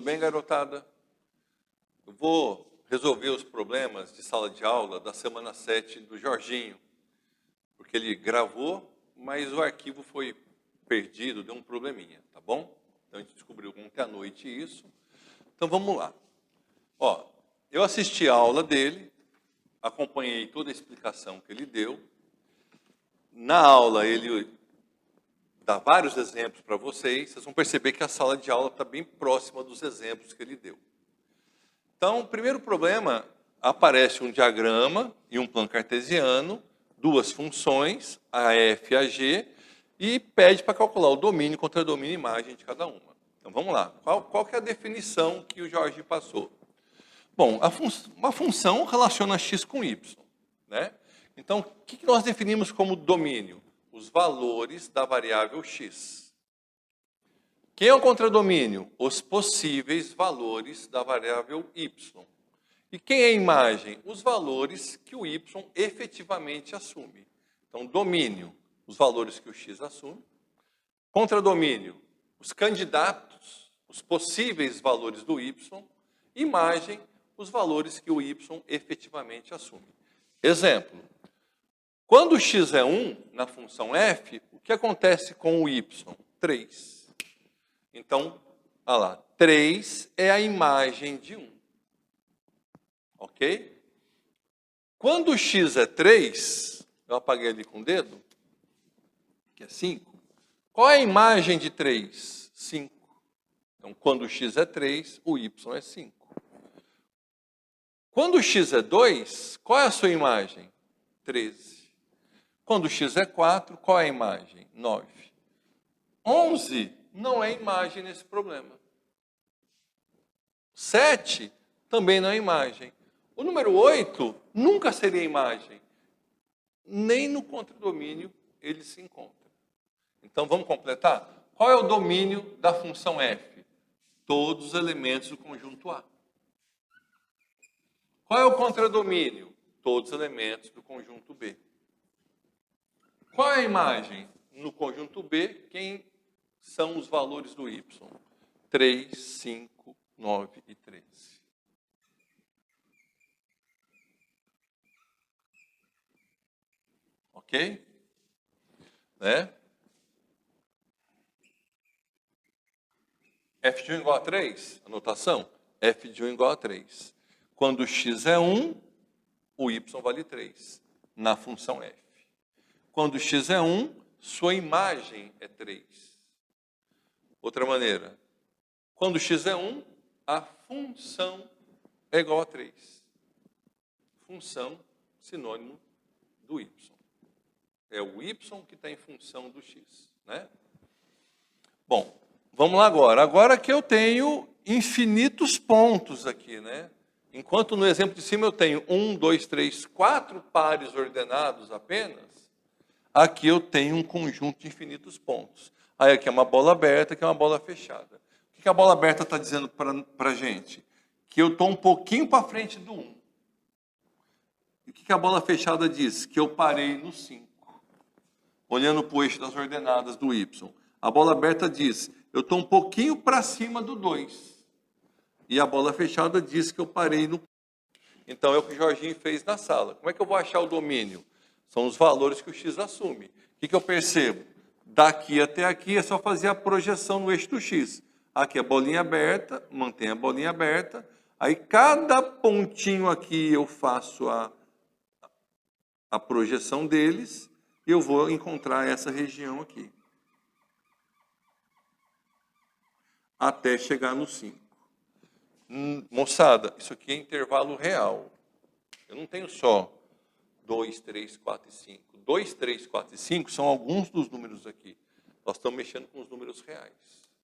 bem, garotada? Eu vou resolver os problemas de sala de aula da semana 7 do Jorginho, porque ele gravou, mas o arquivo foi perdido, deu um probleminha, tá bom? Então a gente descobriu ontem à noite isso. Então vamos lá. Ó, eu assisti a aula dele, acompanhei toda a explicação que ele deu. Na aula ele dá vários exemplos para vocês. Vocês vão perceber que a sala de aula está bem próxima dos exemplos que ele deu. Então, o primeiro problema, aparece um diagrama e um plano cartesiano, duas funções, a f e a g, e pede para calcular o domínio, contradomínio e imagem de cada uma. Então, vamos lá. Qual que é a definição que o Jorge passou? Bom, uma função relaciona x com y, né? Então, o que nós definimos como domínio? Os valores da variável x. Quem é o contradomínio? Os possíveis valores da variável y. E quem é a imagem? Os valores que o y efetivamente assume. Então, domínio, os valores que o x assume. Contradomínio, os candidatos, os possíveis valores do y. Imagem, os valores que o y efetivamente assume. Exemplo. Quando x é 1, na função f, o que acontece com o y? 3. Então, olha lá, 3 é a imagem de 1. Ok? Quando x é 3, eu apaguei ali com o dedo, que é 5. Qual é a imagem de 3? 5. Então, quando x é 3, o y é 5. Quando x é 2, qual é a sua imagem? 13. Quando x é 4, qual é a imagem? 9. 11 não é imagem nesse problema. 7 também não é imagem. O número 8 nunca seria imagem. Nem no contradomínio ele se encontra. Então, vamos completar? Qual é o domínio da função f? Todos os elementos do conjunto A. Qual é o contradomínio? Todos os elementos do conjunto B. Qual é a imagem? No conjunto B, quem são os valores do y? 3, 5, 9 e 13. Ok? Né? f de 1 igual a 3, anotação, f de 1 igual a 3. Quando x é 1, o y vale 3, na função f. Quando x é 1, sua imagem é 3. Outra maneira, quando x é 1, a função é igual a 3. Função, sinônimo do y. É o y que está em função do x, né? Bom, vamos lá agora. Agora que eu tenho infinitos pontos aqui, né? Enquanto no exemplo de cima eu tenho 1, 2, 3, 4 pares ordenados apenas, aqui eu tenho um conjunto de infinitos pontos. Aí aqui é uma bola aberta, aqui é uma bola fechada. O que a bola aberta está dizendo para a gente? Que eu estou um pouquinho para frente do 1. E o que a bola fechada diz? Que eu parei no 5. Olhando para o eixo das ordenadas do y. A bola aberta diz, eu estou um pouquinho para cima do 2. E a bola fechada diz que eu parei no... Então, é o que o Jorginho fez na sala. Como é que eu vou achar o domínio? São os valores que o x assume. O que eu percebo? Daqui até aqui é só fazer a projeção no eixo do x. Aqui é a bolinha aberta, mantém a bolinha aberta. Aí, cada pontinho aqui eu faço a projeção deles. E eu vou encontrar essa região aqui. Até chegar no 5. Moçada, isso aqui é intervalo real. Eu não tenho só 2, 3, 4 e 5. 2, 3, 4 e 5 são alguns dos números aqui. Nós estamos mexendo com os números reais.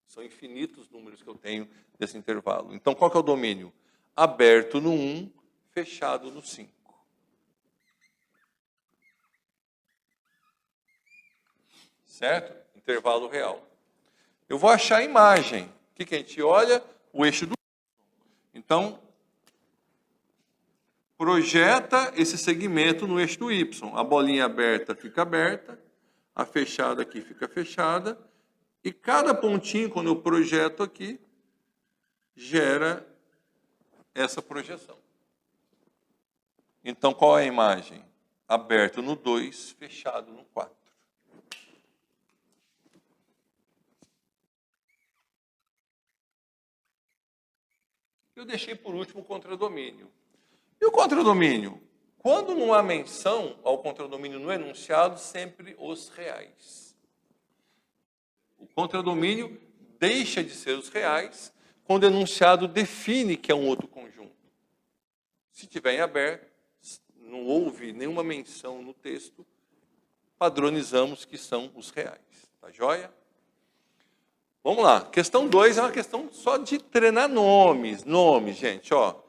São infinitos números que eu tenho nesse intervalo. Então, qual que é o domínio? Aberto no 1, fechado no 5. Certo? Intervalo real. Eu vou achar a imagem. O que a gente olha? O eixo do... Então, projeta esse segmento no eixo do y. A bolinha aberta fica aberta, a fechada aqui fica fechada, e cada pontinho, quando eu projeto aqui, gera essa projeção. Então, qual é a imagem? Aberto no 2, fechado no 4. Eu deixei por último o contradomínio. E o contradomínio? Quando não há menção ao contradomínio no enunciado, sempre os reais. O contradomínio deixa de ser os reais quando o enunciado define que é um outro conjunto. Se tiver em aberto, não houve nenhuma menção no texto, padronizamos que são os reais. Tá joia? Vamos lá. Questão 2 é uma questão só de treinar nomes. Nomes, gente, ó.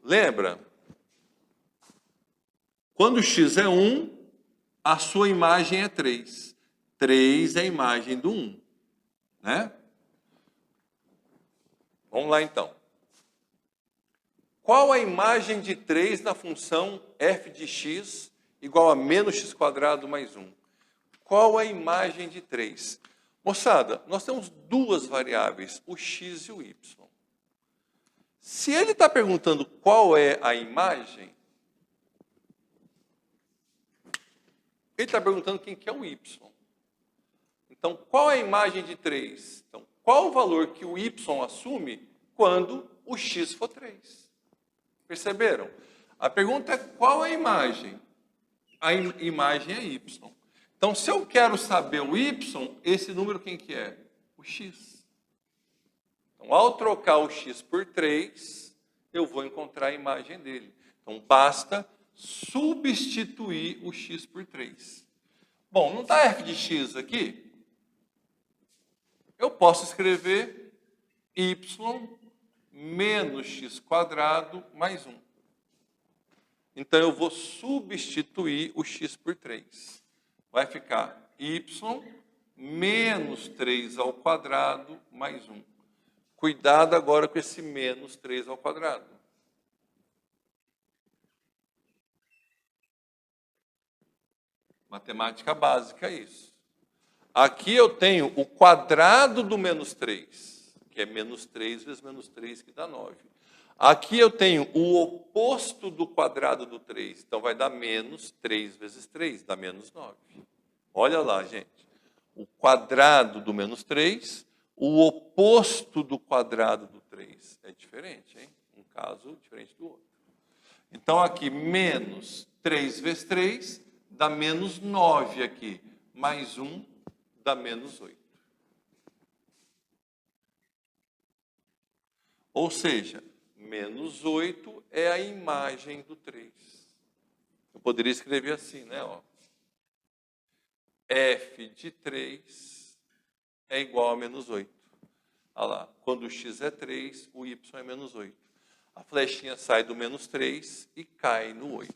Lembra? Quando x é 1, a sua imagem é 3. 3 é a imagem do 1. Né? Vamos lá, então. Qual a imagem de 3 na função f de x igual a menos x² mais 1? Qual a imagem de 3? Moçada, nós temos duas variáveis, o x e o y. Se ele está perguntando qual é a imagem, ele está perguntando quem que é o y. Então, qual é a imagem de 3? Então, qual o valor que o y assume quando o x for 3? Perceberam? A pergunta é qual é a imagem? A imagem é y. Então, se eu quero saber o y, esse número quem que é? O x. Então, ao trocar o x por 3, eu vou encontrar a imagem dele. Então, basta substituir o x por 3. Bom, não está f de x aqui? Eu posso escrever y menos x² mais 1. Então, eu vou substituir o x por 3. Vai ficar y menos 3² mais 1. Cuidado agora com esse menos 3². Matemática básica é isso. Aqui eu tenho o quadrado do menos 3, que é menos 3 vezes menos 3, que dá 9. Aqui eu tenho o oposto do quadrado do 3, então vai dar menos 3 vezes 3, dá menos 9. Olha lá, gente. O quadrado do menos 3, o oposto do quadrado do 3. É diferente, hein? Um caso diferente do outro. Então, aqui, menos 3 vezes 3 dá menos 9 aqui. Mais 1 dá menos 8. Ou seja, menos 8 é a imagem do 3. Eu poderia escrever assim, né? Ó. F de 3 é igual a menos 8. Olha lá, quando o x é 3, o y é menos 8. A flechinha sai do menos 3 e cai no 8.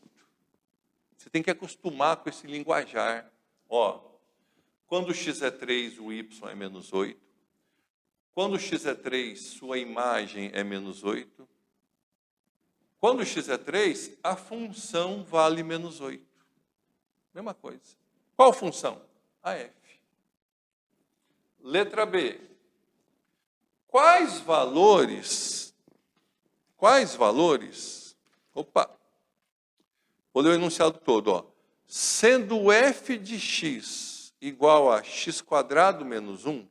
Você tem que acostumar com esse linguajar. Ó, quando o x é 3, o y é menos 8. Quando o x é 3, sua imagem é menos 8. Quando o x é 3, a função vale menos 8. Mesma coisa. Qual função? A f. Letra B. Quais valores, opa, vou ler o enunciado todo, ó. Sendo f de x igual a x² menos 1,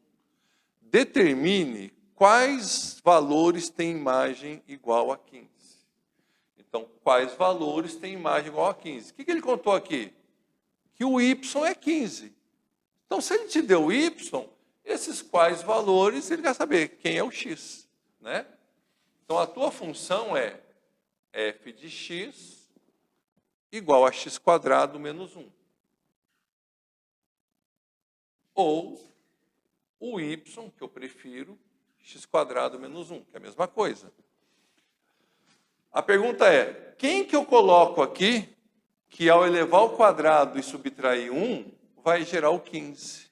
determine quais valores têm imagem igual a 15. Então, quais valores têm imagem igual a 15? O que ele contou aqui? Que o y é 15. Então, se ele te deu o y, esses quais valores, ele quer saber quem é o x. Né? Então, a tua função é f de x igual a x² menos 1. Ou o y, que eu prefiro, x² menos 1, que é a mesma coisa. A pergunta é, quem que eu coloco aqui que ao elevar ao quadrado e subtrair 1, vai gerar o 15?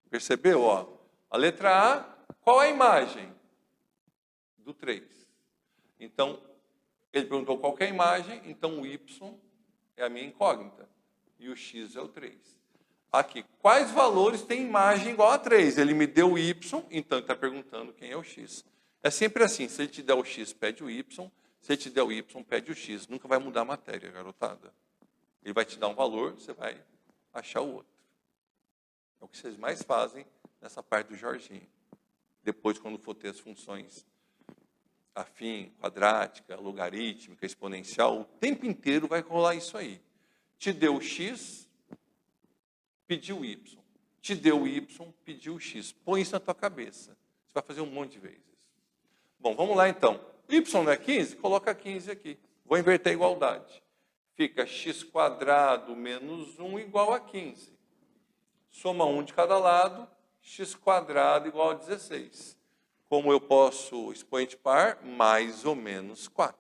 Percebeu? Ó, a letra A, qual é a imagem? Do 3. Então, ele perguntou qual que é a imagem, então o y é a minha incógnita e o x é o 3. Aqui, quais valores têm imagem igual a 3? Ele me deu o y, então ele está perguntando quem é o x. É sempre assim, se ele te der o x, pede o y, se ele te der o y, pede o x. Nunca vai mudar a matéria, garotada. Ele vai te dar um valor, você vai achar o outro. É o que vocês mais fazem nessa parte do Jorginho. Depois, quando for ter as funções afim, quadrática, logarítmica, exponencial, o tempo inteiro vai rolar isso aí. Te deu o x, pediu o y. Te deu o y, pediu o x. Põe isso na tua cabeça. Você vai fazer um monte de vezes. Bom, vamos lá então. Y não é 15? Coloca 15 aqui. Vou inverter a igualdade. Fica x² menos 1 igual a 15. Soma 1 de cada lado, x² igual a 16. Como eu posso, expoente par, mais ou menos 4.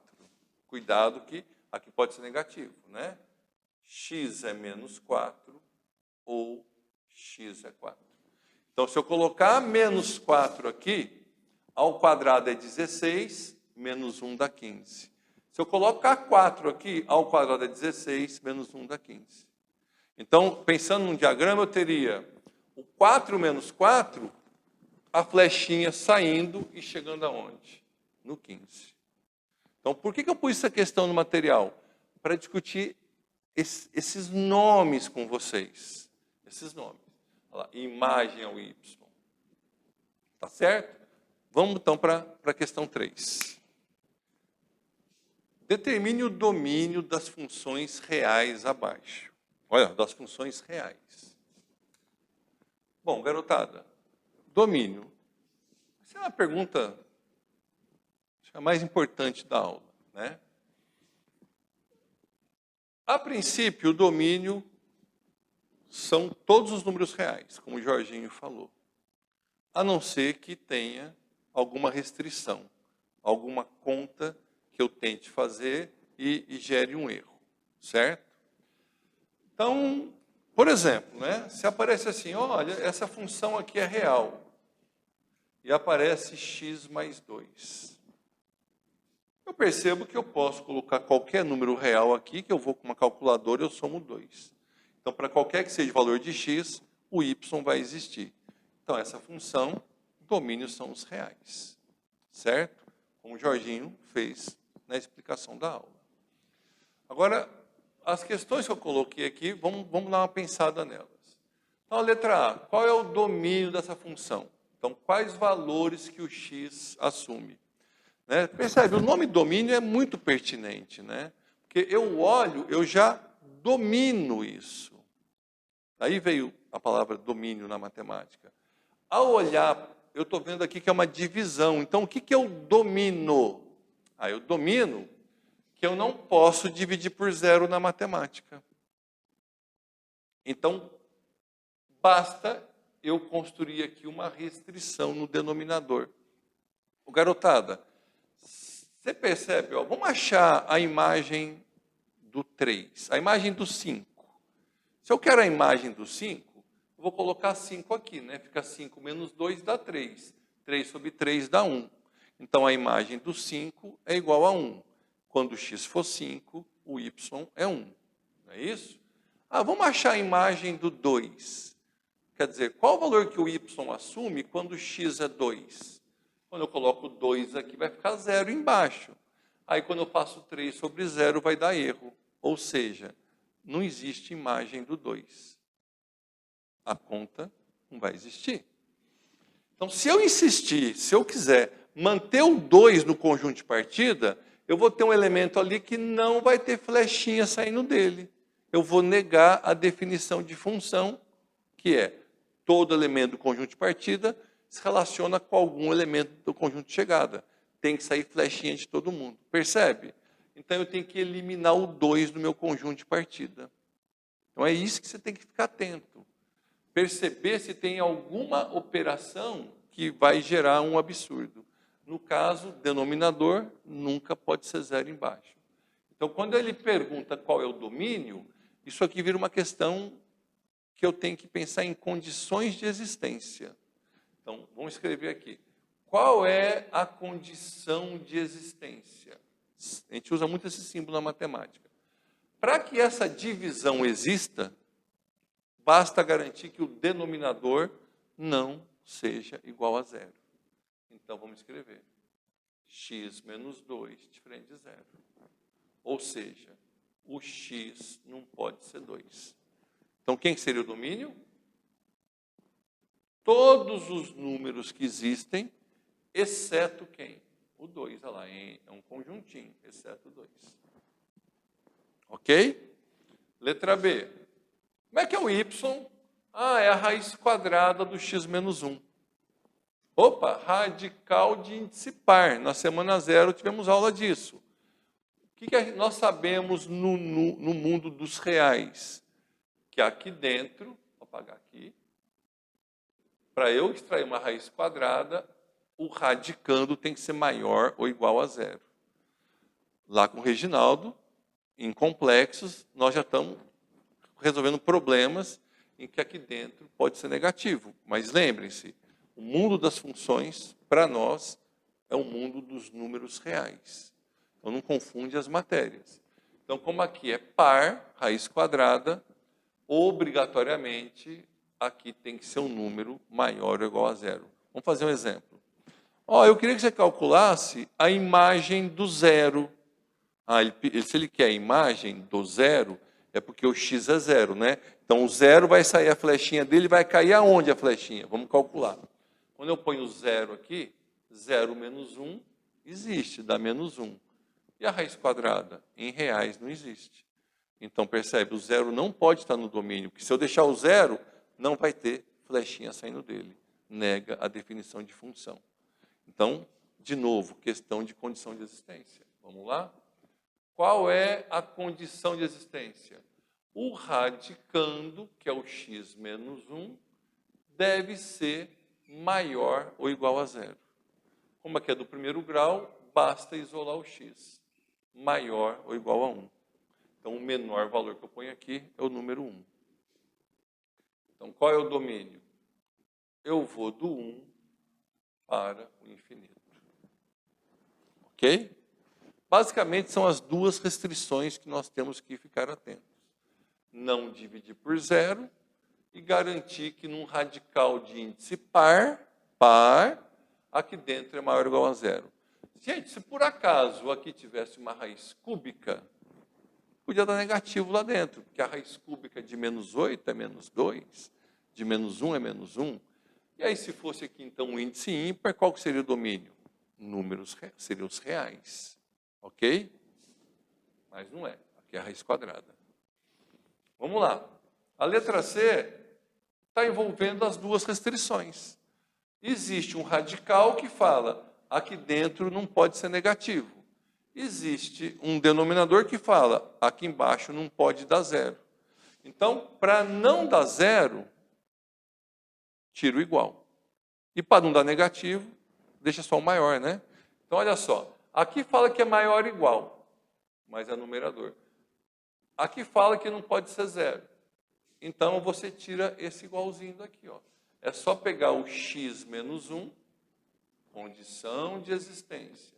Cuidado que aqui pode ser negativo, né? X é menos 4 ou x é 4. Então, se eu colocar menos 4 aqui, ao quadrado é 16, menos 1 dá 15. Se eu colocar 4 aqui, ao quadrado é 16, menos 1 dá 15. Então, pensando num diagrama, eu teria o 4 menos 4, a flechinha saindo e chegando aonde? No 15. Então, por que eu pus essa questão no material? Para discutir esses nomes com vocês. Esses nomes. Olha lá, imagem ao y. Tá certo? Vamos então para a questão 3. Determine o domínio das funções reais abaixo. Olha, das funções reais. Bom, garotada, domínio. Essa é uma pergunta a mais importante da aula, né? A princípio, o domínio são todos os números reais, como o Jorginho falou. A não ser que tenha alguma restrição, alguma conta que eu tente fazer e gere um erro, certo? Então, por exemplo, né, se aparece assim, olha, essa função aqui é real, e aparece x mais 2. Eu percebo que eu posso colocar qualquer número real aqui, que eu vou com uma calculadora e eu somo 2. Então, para qualquer que seja o valor de x, o y vai existir. Então, essa função, domínios são os reais, certo? Como o Jorginho fez na explicação da aula. Agora, as questões que eu coloquei aqui, vamos dar uma pensada nelas. Então, a letra A, qual é o domínio dessa função? Então, quais valores que o x assume? Né? Percebe, o nome domínio é muito pertinente, né? Porque eu olho, eu já domino isso. Aí veio a palavra domínio na matemática. Ao olhar, eu estou vendo aqui que é uma divisão. Então, o que eu domino? Eu domino que eu não posso dividir por zero na matemática. Então, basta eu construir aqui uma restrição no denominador. Garotada, você percebe? Ó, vamos achar a imagem do 3, a imagem do 5. Se eu quero a imagem do 5, eu vou colocar 5 aqui, né? Fica 5 menos 2 dá 3. 3 sobre 3 dá 1. Então, a imagem do 5 é igual a 1. Quando o x for 5, o y é 1. Não é isso? Vamos achar a imagem do 2. Quer dizer, qual o valor que o y assume quando o x é 2? Quando eu coloco 2 aqui, vai ficar 0 embaixo. Aí, quando eu faço 3 sobre 0, vai dar erro. Ou seja, não existe imagem do 2. A conta não vai existir. Então, se eu insistir, se eu quiser manter o 2 no conjunto de partida, eu vou ter um elemento ali que não vai ter flechinha saindo dele. Eu vou negar a definição de função, que é todo elemento do conjunto de partida se relaciona com algum elemento do conjunto de chegada. Tem que sair flechinha de todo mundo. Percebe? Então, eu tenho que eliminar o 2 do meu conjunto de partida. Então, é isso que você tem que ficar atento. Perceber se tem alguma operação que vai gerar um absurdo. No caso, denominador nunca pode ser 0 embaixo. Então, quando ele pergunta qual é o domínio, isso aqui vira uma questão que eu tenho que pensar em condições de existência. Então, vamos escrever aqui. Qual é a condição de existência? A gente usa muito esse símbolo na matemática. Para que essa divisão exista, basta garantir que o denominador não seja igual a 0. Então, vamos escrever. x menos 2 diferente de zero. Ou seja, o x não pode ser 2. Então, quem seria o domínio? Todos os números que existem, exceto quem? O 2, olha lá, é um conjuntinho, exceto o 2. Ok? Letra B. Como é que é o y? Ah, é a raiz quadrada do x menos 1. Opa, radical de índice par. Na semana 0 tivemos aula disso. O que nós sabemos no mundo dos reais? Que aqui dentro, vou apagar aqui, para eu extrair uma raiz quadrada, o radicando tem que ser maior ou igual a zero. Lá com o Reginaldo, em complexos, nós já estamos resolvendo problemas em que aqui dentro pode ser negativo. Mas lembrem-se, o mundo das funções, para nós, é o mundo dos números reais. Então, não confunde as matérias. Então, como aqui é par, raiz quadrada, obrigatoriamente, aqui tem que ser um número maior ou igual a zero. Vamos fazer um exemplo. Eu queria que você calculasse a imagem do zero. Se ele quer a imagem do zero, é porque o x é zero, né? Então, o zero vai sair a flechinha dele, vai cair aonde a flechinha? Vamos calcular. Quando eu ponho zero aqui, 0 menos 1 existe, dá menos 1. E a raiz quadrada? Em reais não existe. Então, percebe, o zero não pode estar no domínio, porque se eu deixar o zero, não vai ter flechinha saindo dele. Nega a definição de função. Então, de novo, questão de condição de existência. Vamos lá? Qual é a condição de existência? O radicando, que é o x menos 1, deve ser maior ou igual a zero. Como aqui é do primeiro grau, basta isolar o x. Maior ou igual a 1. Então, o menor valor que eu ponho aqui é o número 1. Então, qual é o domínio? Eu vou do 1 para o infinito. Ok? Basicamente, são as duas restrições que nós temos que ficar atentos. Não dividir por zero e garantir que num radical de índice par, aqui dentro é maior ou igual a zero. Gente, se por acaso aqui tivesse uma raiz cúbica, podia dar negativo lá dentro, porque a raiz cúbica de menos 8 é menos 2, de menos 1 é menos 1. E aí, se fosse aqui, então, um índice ímpar, qual que seria o domínio? Números seriam os reais. Ok? Mas não é. Aqui é a raiz quadrada. Vamos lá. A letra C está envolvendo as duas restrições. Existe um radical que fala, aqui dentro não pode ser negativo. Existe um denominador que fala, aqui embaixo não pode dar zero. Então, para não dar zero, tira o igual. E para não dar negativo, deixa só o maior, né? Então, olha só. Aqui fala que é maior ou igual, mas é numerador. Aqui fala que não pode ser zero. Então, você tira esse igualzinho daqui. Ó. É só pegar o x menos 1, condição de existência.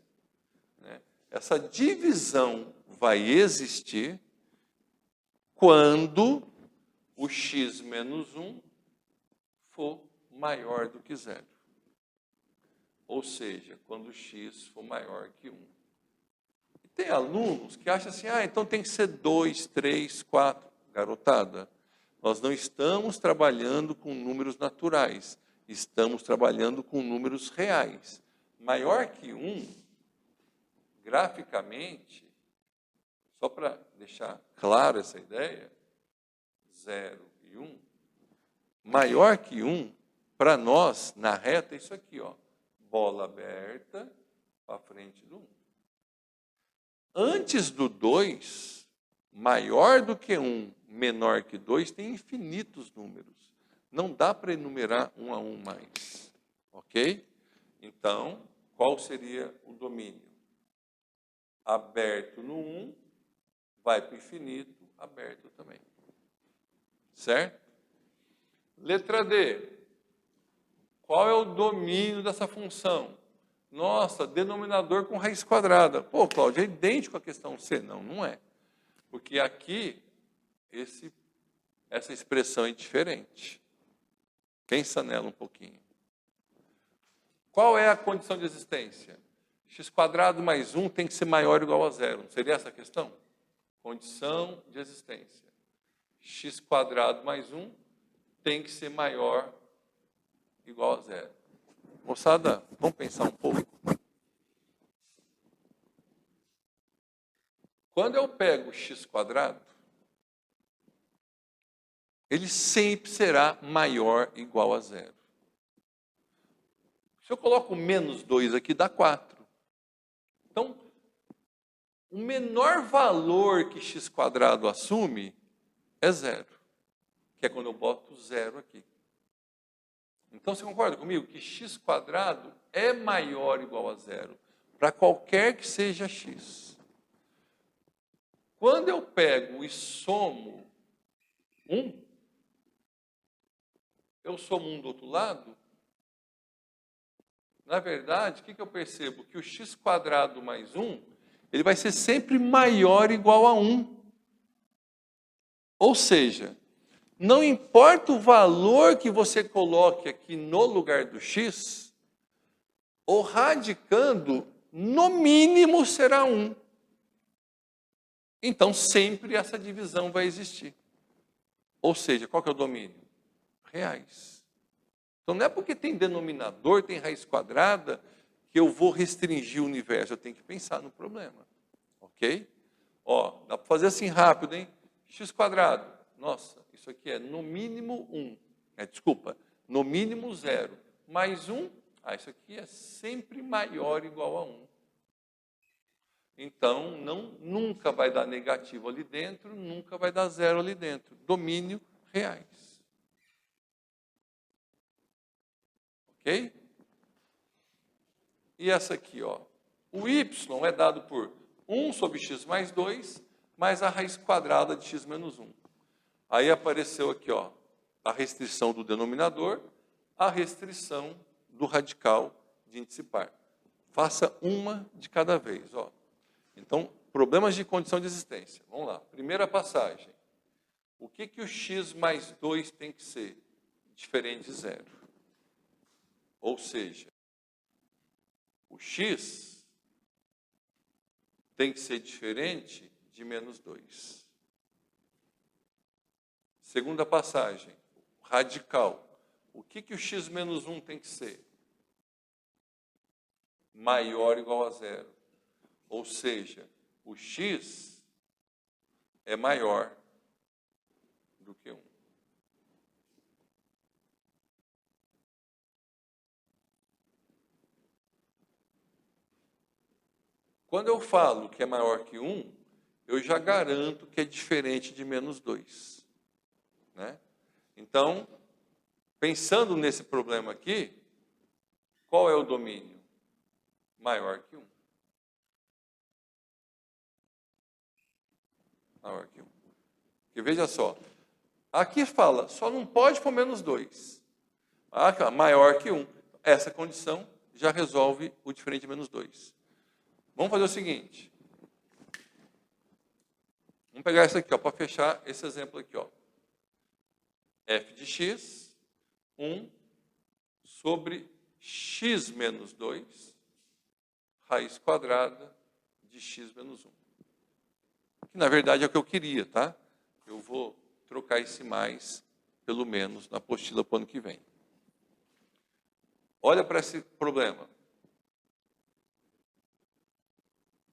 Né? Essa divisão vai existir quando o x menos 1 for maior do que zero. Ou seja, quando o x for maior que 1. E tem alunos que acham assim, então tem que ser 2, 3, 4. Garotada, nós não estamos trabalhando com números naturais, estamos trabalhando com números reais. Maior que 1, graficamente, só para deixar claro essa ideia, 0 e 1, maior que 1, para nós, na reta, é isso aqui, ó. Bola aberta para frente do 1. Antes do 2, maior do que 1, menor que 2, tem infinitos números. Não dá para enumerar um a um mais. Ok? Então, qual seria o domínio? Aberto no 1, vai para o infinito, aberto também. Certo? Letra D. Qual é o domínio dessa função? Nossa, denominador com raiz quadrada. Pô, Cláudio, é idêntico à questão C. Não, não é. Porque aqui, essa expressão é diferente. Pensa nela um pouquinho. Qual é a condição de existência? x² mais 1 tem que ser maior ou igual a zero. Não seria essa a questão? Condição de existência. x² mais 1 tem que ser maior ou igual a zero. Moçada, vamos pensar um pouco. Quando eu pego o x², ele sempre será maior ou igual a zero. Se eu coloco menos 2 aqui, dá 4. Então, o menor valor que x² assume é zero, que é quando eu boto zero aqui. Então, você concorda comigo que x² é maior ou igual a zero para qualquer que seja x? Quando eu pego e somo 1, eu somo 1 do outro lado, na verdade, o que eu percebo? Que o x² mais 1, ele vai ser sempre maior ou igual a 1. Ou seja, não importa o valor que você coloque aqui no lugar do x, o radicando, no mínimo, será 1. Então, sempre essa divisão vai existir. Ou seja, qual que é o domínio? Reais. Então, não é porque tem denominador, tem raiz quadrada, que eu vou restringir o universo. Eu tenho que pensar no problema. Ok? Ó, dá para fazer assim rápido, hein? x². Nossa, isso aqui é no mínimo 1. Desculpa, no mínimo 0. Mais 1, isso aqui é sempre maior ou igual a 1. Então, nunca vai dar negativo ali dentro, nunca vai dar zero ali dentro. Domínio reais. Ok? E essa aqui, ó. O y é dado por 1 sobre x mais 2, mais a raiz quadrada de x menos 1. Aí apareceu aqui, ó, a restrição do denominador, a restrição do radical de índice par. Faça uma de cada vez, ó. Então, problemas de condição de existência. Vamos lá. Primeira passagem. O que o x mais 2 tem que ser? Diferente de zero. Ou seja, o x tem que ser diferente de menos 2. Segunda passagem. Radical. O que o x menos 1 tem que ser? Maior ou igual a zero. Ou seja, o x é maior do que 1. Quando eu falo que é maior que 1, eu já garanto que é diferente de menos 2. Né? Então, pensando nesse problema aqui, qual é o domínio? Maior que 1. Maior que 1. Porque veja só, aqui fala, só não pode pôr menos 2. Maior que 1. Essa condição já resolve o diferente de menos 2. Vamos fazer o seguinte. Vamos pegar essa aqui, para fechar esse exemplo aqui. Ó. F de x, 1 sobre x menos 2, raiz quadrada de x menos 1. Que, na verdade, é o que eu queria, tá? Eu vou trocar esse mais pelo menos na apostila para o ano que vem. Olha para esse problema.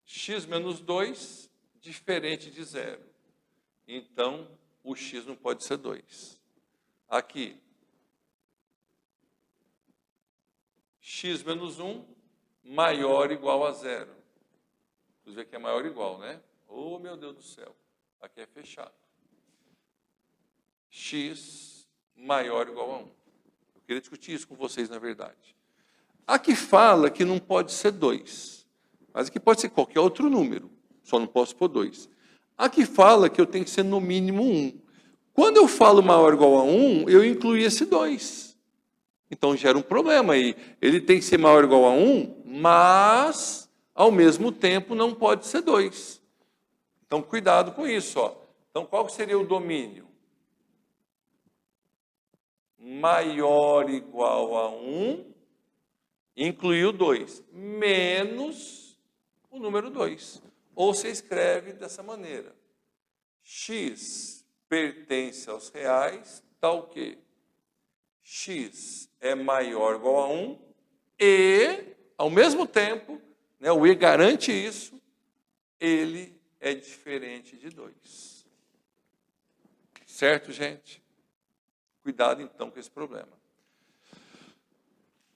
X menos 2, diferente de zero. Então, o x não pode ser 2. Aqui, x menos 1, maior ou igual a zero. Inclusive, aqui é maior ou igual, né? Oh, meu Deus do céu. Aqui é fechado. X maior ou igual a 1. Eu queria discutir isso com vocês, na verdade. Aqui fala que não pode ser 2. Mas aqui pode ser qualquer outro número. Só não posso pôr 2. Aqui fala que eu tenho que ser no mínimo 1. Quando eu falo maior ou igual a 1, eu incluí esse 2. Então, gera um problema aí. Ele tem que ser maior ou igual a 1, mas, ao mesmo tempo, não pode ser 2. Então, cuidado com isso. Ó. Então, qual seria o domínio? Maior ou igual a 1 incluir o 2, menos o número 2. Ou você escreve dessa maneira. X pertence aos reais, tal que X é maior ou igual a 1 e, ao mesmo tempo, né, o E garante isso, ele é diferente de 2. Certo, gente? Cuidado, então, com esse problema.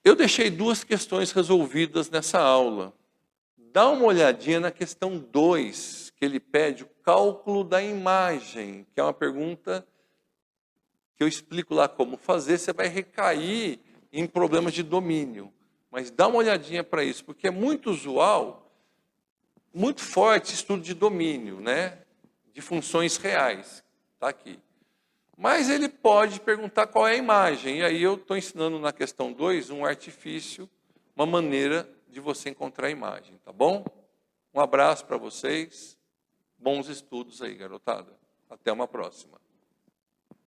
Eu deixei 2 questões resolvidas nessa aula. Dá uma olhadinha na questão 2, que ele pede o cálculo da imagem, que é uma pergunta que eu explico lá como fazer, você vai recair em problemas de domínio. Mas dá uma olhadinha para isso, porque é muito usual, muito forte estudo de domínio, né? De funções reais. Está aqui. Mas ele pode perguntar qual é a imagem. E aí eu estou ensinando na questão 2 um artifício, uma maneira de você encontrar a imagem, tá bom? Um abraço para vocês. Bons estudos aí, garotada. Até uma próxima.